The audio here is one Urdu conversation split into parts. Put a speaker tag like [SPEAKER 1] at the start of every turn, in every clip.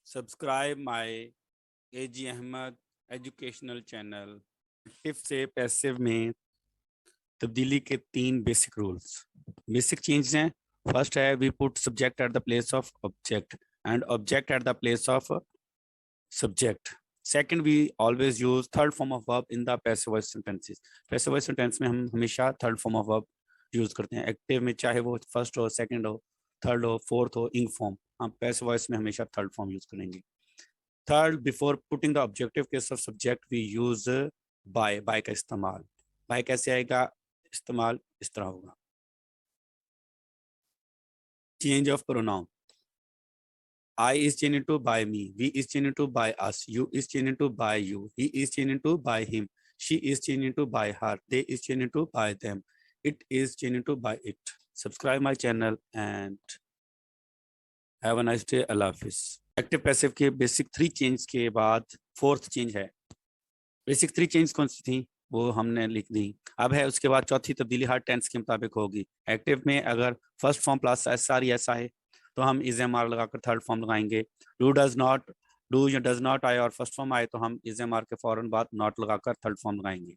[SPEAKER 1] Subscribe my A G Ahmed educational channel. Active سے پیسو میں تبدیلی کے 3 بیسک رولز۔ بیسک چینجز ہیں، فرسٹ ہے we put subject at the place of object and object at the place of subject. Second we always use third form of verb in the passive voice sentences. Passive voice sentence میں ہم ہمیشہ third form of verb use کرتے ہیں۔ ایکٹیو میں چاہے وہ فرسٹ ہو، سیکنڈ ہو، تھرڈ ہو، فورتھ ہو، انگ فارم، ہم پیسو وائس میں ہمیشہ تھرڈ فارم یوز کریں گے۔ Third, before putting the objective case of subject we use by کا استعمال۔ بائی کیسے آئے گا؟ استعمال اس طرح ہوگا، change of pronoun. I is changing to by me, we is changing to by us, you is changing to by you, he is changing to by him, she is changing to by her, they is changing to by them, it is changing to by it. Subscribe my channel and have a nice day. Allah Hafiz. Active passive کے بیسک 3 چینج کے بعد 4تھ چینج ہے۔ بیسک 3 چینج کون سی تھیں وہ ہم نے لکھ دی۔ اب ہے اس کے بعد چوتھی تبدیلی ہر ٹینس کے مطابق ہوگی۔ ایکٹیو میں اگر first form plus S R یا ایس آئے تو ہم از ایم آر لگا کر تھرڈ فارم لگائیں گے۔ ڈو یا ڈز ناٹ آئے اور فرسٹ فارم آئے تو ہم از ایم آر کے فوراً بعد ناٹ لگا کر تھرڈ فارم لگائیں گے۔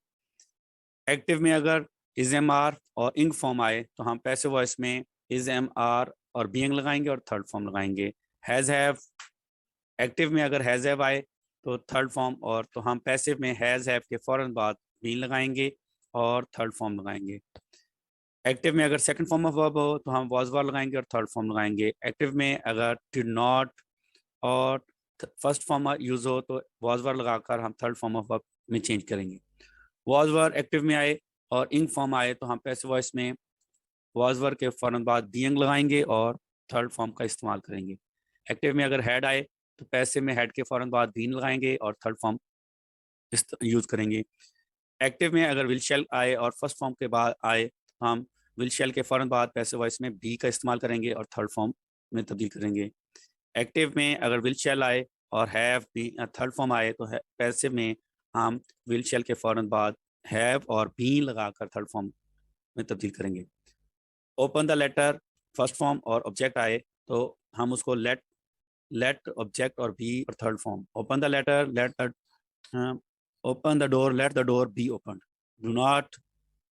[SPEAKER 1] ایکٹیو میں اگر از ایم آر اور انگ فارم آئے تو ہم پیسو وائس میں از ایم آر اور بینگ لگائیں گے اور تھرڈ فارم لگائیں گے۔ ہیز ہیو، ایکٹیو میں اگر ہیز ہیو آئے تو تھرڈ فارم، اور تو ہم پیسو میں ہیز ہیو کے فوراً بعد بینگ لگائیں گے اور تھرڈ فارم لگائیں گے۔ ایکٹیو میں اگر سیکنڈ فارم آف ورب ہو تو ہم واز ور لگائیں گے اور تھرڈ فارم لگائیں گے۔ ایکٹیو میں اگر ڈڈ ناٹ اور فرسٹ فارم یوز ہو تو واز ور لگا کر ہم تھرڈ فارم آف ورب میں چینج کریں گے۔ واز ور ایکٹیو میں آئے اور انگ فارم آئے تو ہم پیسو وائس میں واز ور کے فوراً بعد بینگ لگائیں گے اور تھرڈ فارم کا استعمال کریں گے۔ ایکٹیو میں اگر ہیڈ آئے تو پیسو میں ہیڈ کے فوراً بعد بین لگائیں گے اور تھرڈ فارم یوز کریں گے۔ ایکٹیو میں اگر ول شیل آئے اور فرسٹ فارم کے بعد آئے تو ہم ول شیل کے فوراً بعد پیسو وائس میں بی کا استعمال کریں گے اور تھرڈ فارم میں تبدیل کریں گے۔ ایکٹیو میں اگر ول شیل آئے اور ہیو تھرڈ فارم آئے تو پیسو میں ہم ول شیل کے فوراً بعد ہیو اور بی لگا کر تھرڈ فارم میں تبدیل کریں گے۔ Open the letter first form اور آبجیکٹ آئے تو ہم اس کو لیٹ آبجیکٹ اور بی اور third form. Open the letter open the door let the door be open. Do not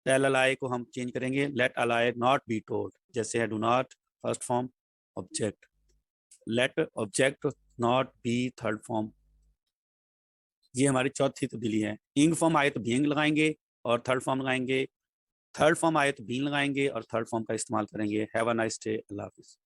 [SPEAKER 1] tell a lie کو ہم چینج کریں گے let a lie not be told, جیسے ہے do not first form object, let object not be third form. یہ ہماری چوتھی تبدیلی ہے۔ انگ فارم آئے تو بینگ لگائیں گے اور تھرڈ فارم لگائیں گے، تھرڈ فارم آئے تو بین لگائیں گے اور تھرڈ فارم کا استعمال کریں گے۔ ہیو اے نائس ڈے، اللہ حافظ۔